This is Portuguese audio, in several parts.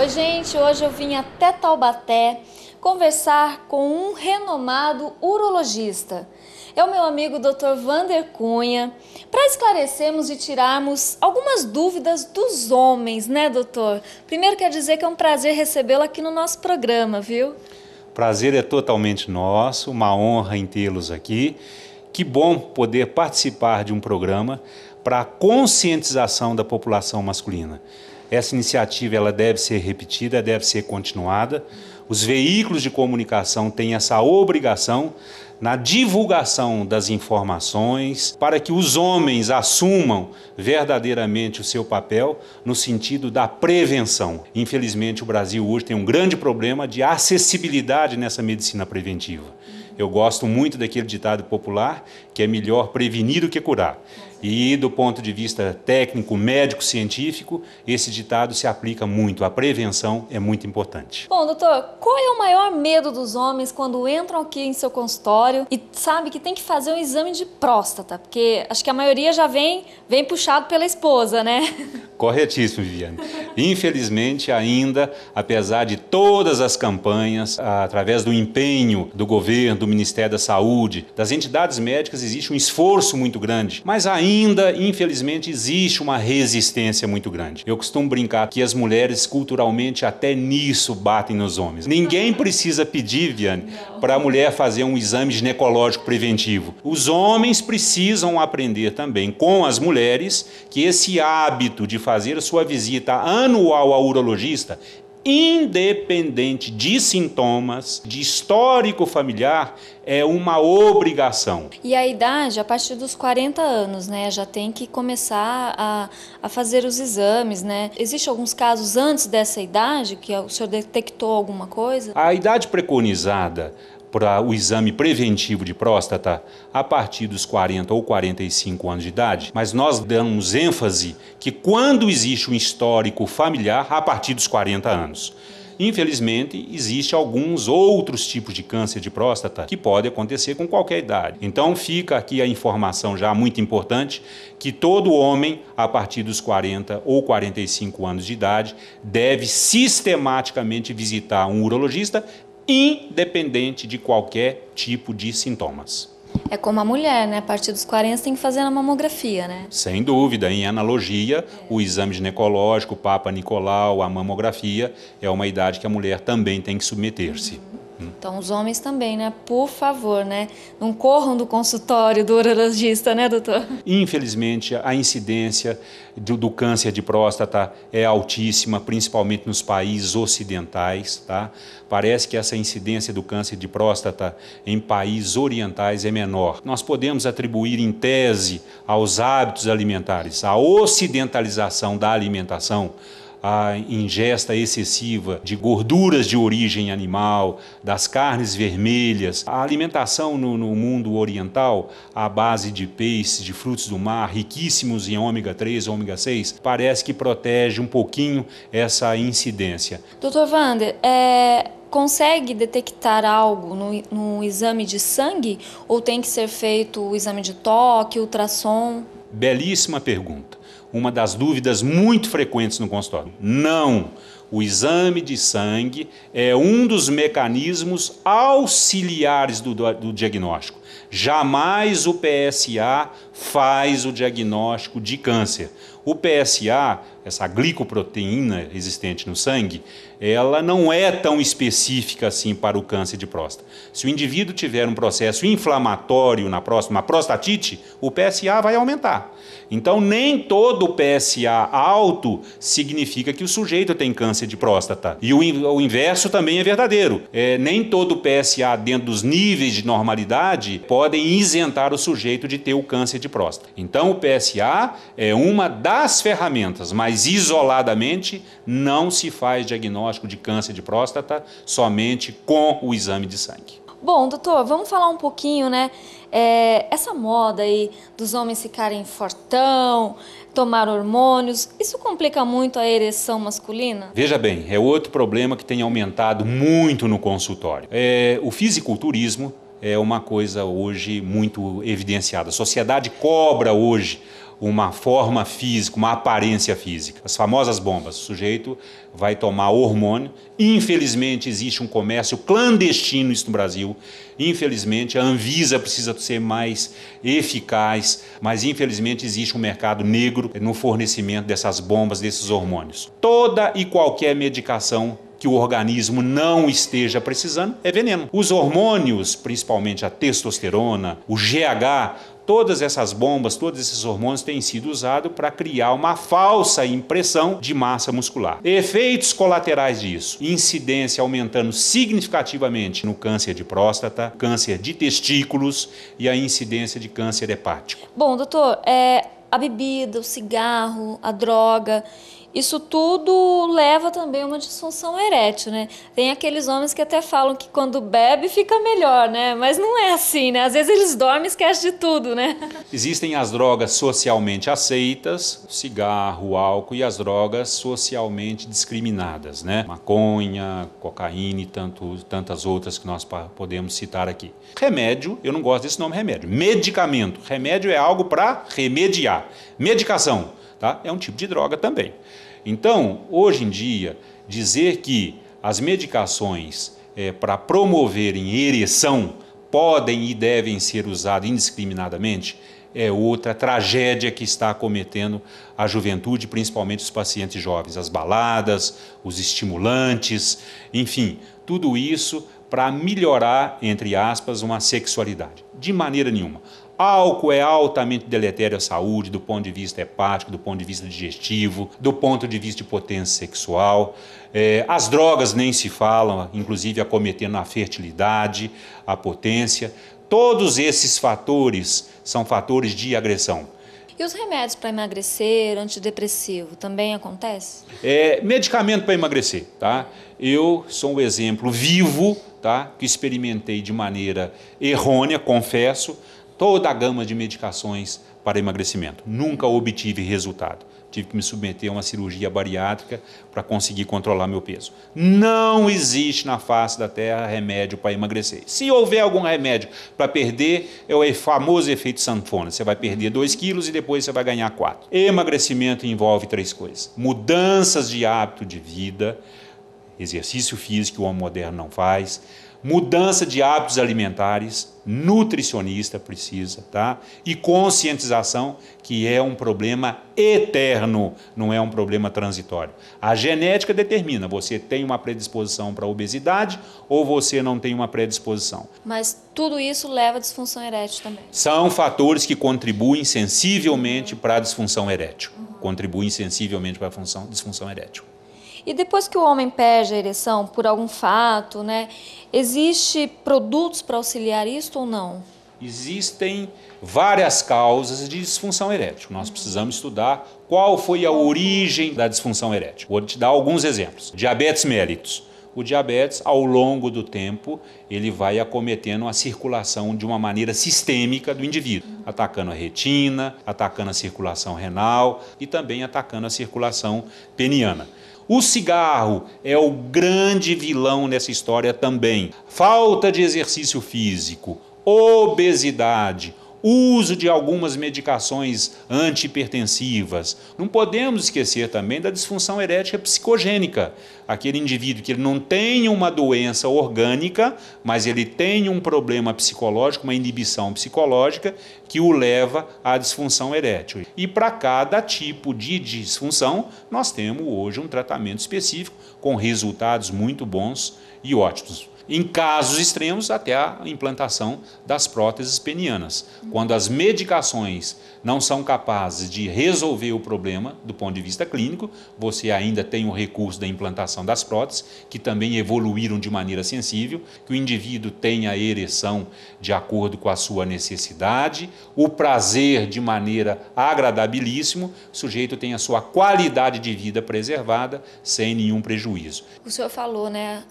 Oi, gente, hoje eu vim até Taubaté conversar com um renomado urologista. É o meu amigo Dr. Vander Cunha, para esclarecermos e tirarmos algumas dúvidas dos homens, né, doutor? Primeiro quer dizer que é um prazer recebê-lo aqui no nosso programa, viu? Prazer é totalmente nosso, uma honra em tê-los aqui. Que bom poder participar de um programa para a conscientização da população masculina. Essa iniciativa ela deve ser repetida, deve ser continuada. Os veículos de comunicação têm essa obrigação na divulgação das informações para que os homens assumam verdadeiramente o seu papel no sentido da prevenção. Infelizmente, o Brasil hoje tem um grande problema de acessibilidade nessa medicina preventiva. Eu gosto muito daquele ditado popular que é melhor prevenir do que curar. E do ponto de vista técnico, médico, científico, esse ditado se aplica muito. A prevenção é muito importante. Bom, doutor, qual é o maior medo dos homens quando entram aqui em seu consultório e sabe que tem que fazer um exame de próstata? Porque acho que a maioria já vem puxado pela esposa, né? Corretíssimo, Viviane. Infelizmente, ainda, apesar de todas as campanhas, através do empenho do governo, do Ministério da Saúde, das entidades médicas, existe um esforço muito grande, mas ainda, infelizmente, existe uma resistência muito grande. Eu costumo brincar que as mulheres, culturalmente, até nisso batem nos homens. Ninguém precisa pedir, Viviane, para a mulher fazer um exame ginecológico preventivo. Os homens precisam aprender também com as mulheres que esse hábito de fazer a sua visita anual ao urologista, independente de sintomas, de histórico familiar, é uma obrigação. E a idade, a partir dos 40 anos, né, já tem que começar a fazer os exames, né? Existem alguns casos antes dessa idade que o senhor detectou alguma coisa? A idade preconizada para o exame preventivo de próstata a partir dos 40 ou 45 anos de idade, mas nós damos ênfase que quando existe um histórico familiar, a partir dos 40 anos. Infelizmente, existem alguns outros tipos de câncer de próstata que podem acontecer com qualquer idade. Então fica aqui a informação já muito importante que todo homem, a partir dos 40 ou 45 anos de idade, deve sistematicamente visitar um urologista independente de qualquer tipo de sintomas. É como a mulher, né? A partir dos 40 tem que fazer a mamografia, né? Sem dúvida, em analogia, o exame ginecológico, o Papa Nicolau, a mamografia, é uma idade que a mulher também tem que submeter-se. Então os homens também, né? Por favor, né? Não corram do consultório do urologista, né, doutor? Infelizmente, a incidência do câncer de próstata é altíssima, principalmente nos países ocidentais, tá? Parece que essa incidência do câncer de próstata em países orientais é menor. Nós podemos atribuir em tese aos hábitos alimentares, à ocidentalização da alimentação, a ingesta excessiva de gorduras de origem animal, das carnes vermelhas, a alimentação no mundo oriental à base de peixes, de frutos do mar, riquíssimos em ômega 3, ômega 6, parece que protege um pouquinho essa incidência. Doutor Vander, consegue detectar algo no exame de sangue ou tem que ser feito o exame de toque, ultrassom? Belíssima pergunta. Uma das dúvidas muito frequentes no consultório. Não! O exame de sangue é um dos mecanismos auxiliares do diagnóstico. Jamais o PSA faz o diagnóstico de câncer. O PSA, essa glicoproteína existente no sangue, ela não é tão específica assim para o câncer de próstata. Se o indivíduo tiver um processo inflamatório na próstata, uma prostatite, o PSA vai aumentar. Então, nem todo o PSA alto significa que o sujeito tem câncer de próstata. E o inverso também é verdadeiro. Nem todo o PSA dentro dos níveis de normalidade podem isentar o sujeito de ter o câncer de próstata. Então, o PSA é uma das ferramentas, mas isoladamente não se faz diagnóstico de câncer de próstata somente com o exame de sangue. Bom, doutor, vamos falar um pouquinho, né? Essa moda aí dos homens ficarem fortão, tomar hormônios, isso complica muito a ereção masculina? Veja bem, é outro problema que tem aumentado muito no consultório. O fisiculturismo é uma coisa hoje muito evidenciada. A sociedade cobra hoje uma forma física, uma aparência física. As famosas bombas. O sujeito vai tomar hormônio. Infelizmente, existe um comércio clandestino isso no Brasil. Infelizmente, a Anvisa precisa ser mais eficaz, mas infelizmente existe um mercado negro no fornecimento dessas bombas, desses hormônios. Toda e qualquer medicação que o organismo não esteja precisando é veneno. Os hormônios, principalmente a testosterona, o GH, todas essas bombas, todos esses hormônios têm sido usados para criar uma falsa impressão de massa muscular. Efeitos colaterais disso: incidência aumentando significativamente no câncer de próstata, câncer de testículos e a incidência de câncer hepático. Bom, doutor, a bebida, o cigarro, a droga, isso tudo leva também a uma disfunção erétil, né? Tem aqueles homens que até falam que quando bebe fica melhor, né? Mas não é assim, né? Às vezes eles dormem e esquecem de tudo, né? Existem as drogas socialmente aceitas, cigarro, álcool, e as drogas socialmente discriminadas, né? Maconha, cocaína e tantas outras que nós podemos citar aqui. Remédio, eu não gosto desse nome remédio. Medicamento. Remédio é algo para remediar. Medicação, tá? É um tipo de droga também. Então, hoje em dia, dizer que as medicações para promoverem ereção podem e devem ser usadas indiscriminadamente é outra tragédia que está acometendo a juventude, principalmente os pacientes jovens. As baladas, os estimulantes, enfim, tudo isso para melhorar, entre aspas, uma sexualidade. De maneira nenhuma. Álcool é altamente deletério à saúde, do ponto de vista hepático, do ponto de vista digestivo, do ponto de vista de potência sexual. As drogas nem se falam, inclusive acometendo a fertilidade, a potência. Todos esses fatores são fatores de agressão. E os remédios para emagrecer, antidepressivo, também acontece? Medicamento para emagrecer, tá? Eu sou um exemplo vivo, tá? Que experimentei de maneira errônea, confesso, toda a gama de medicações para emagrecimento. Nunca obtive resultado. Tive que me submeter a uma cirurgia bariátrica para conseguir controlar meu peso. Não existe na face da Terra remédio para emagrecer. Se houver algum remédio para perder, é o famoso efeito sanfona. Você vai perder 2 quilos e depois você vai ganhar 4. Emagrecimento envolve 3 coisas: mudanças de hábito de vida, exercício físico que o homem moderno não faz, mudança de hábitos alimentares, nutricionista precisa, tá? E conscientização, que é um problema eterno, não é um problema transitório. A genética determina, você tem uma predisposição para obesidade ou você não tem uma predisposição. Mas tudo isso leva à disfunção erétil também? São fatores que contribuem sensivelmente para a disfunção erétil. Contribuem sensivelmente para a disfunção erétil. E depois que o homem perde a ereção por algum fato, né, existe produtos para auxiliar isso ou não? Existem várias causas de disfunção erétil. Nós precisamos estudar qual foi a origem da disfunção erétil. Vou te dar alguns exemplos. Diabetes mellitus. O diabetes, ao longo do tempo, ele vai acometendo a circulação de uma maneira sistêmica do indivíduo, atacando a retina, atacando a circulação renal e também atacando a circulação peniana. O cigarro é o grande vilão nessa história também. Falta de exercício físico, obesidade, uso de algumas medicações antihipertensivas. Não podemos esquecer também da disfunção erétil psicogênica. Aquele indivíduo que ele não tem uma doença orgânica, mas ele tem um problema psicológico, uma inibição psicológica que o leva à disfunção erétil. E para cada tipo de disfunção, nós temos hoje um tratamento específico com resultados muito bons e ótimos. Em casos extremos, até a implantação das próteses penianas. Quando as medicações não são capazes de resolver o problema do ponto de vista clínico, você ainda tem o recurso da implantação das próteses, que também evoluíram de maneira sensível, que o indivíduo tenha a ereção de acordo com a sua necessidade, o prazer de maneira agradabilíssimo, o sujeito tem a sua qualidade de vida preservada sem nenhum prejuízo. O senhor falou, né,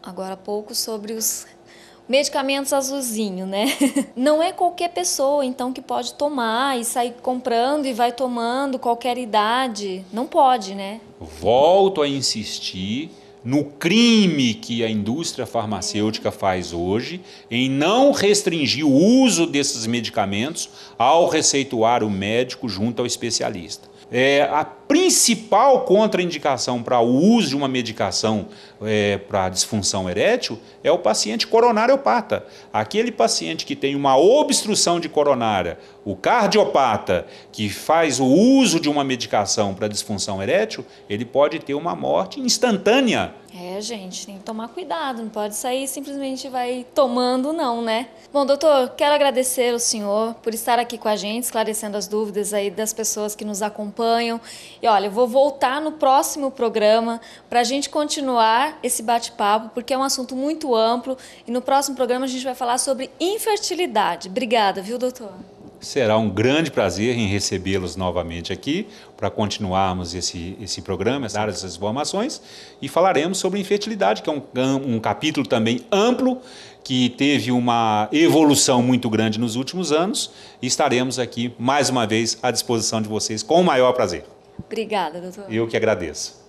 agora há pouco, sobre os medicamentos azulzinhos, né? Não é qualquer pessoa, então, que pode tomar e sair comprando e vai tomando qualquer idade. Não pode, né? Volto a insistir no crime que a indústria farmacêutica faz hoje em não restringir o uso desses medicamentos ao receituar o médico junto ao especialista. A principal contraindicação para o uso de uma medicação para disfunção erétil é o paciente coronariopata. Aquele paciente que tem uma obstrução de coronária, o cardiopata, que faz o uso de uma medicação para disfunção erétil, ele pode ter uma morte instantânea. Gente, tem que tomar cuidado, não pode sair simplesmente vai tomando não, né? Bom, doutor, quero agradecer ao senhor por estar aqui com a gente, esclarecendo as dúvidas aí das pessoas que nos acompanham. E olha, eu vou voltar no próximo programa para a gente continuar esse bate-papo, porque é um assunto muito amplo e no próximo programa a gente vai falar sobre infertilidade. Obrigada, viu, doutor? Será um grande prazer em recebê-los novamente aqui para continuarmos esse programa, dar essas informações e falaremos sobre infertilidade, que é um capítulo também amplo, que teve uma evolução muito grande nos últimos anos e estaremos aqui mais uma vez à disposição de vocês com o maior prazer. Obrigada, doutor. Eu que agradeço.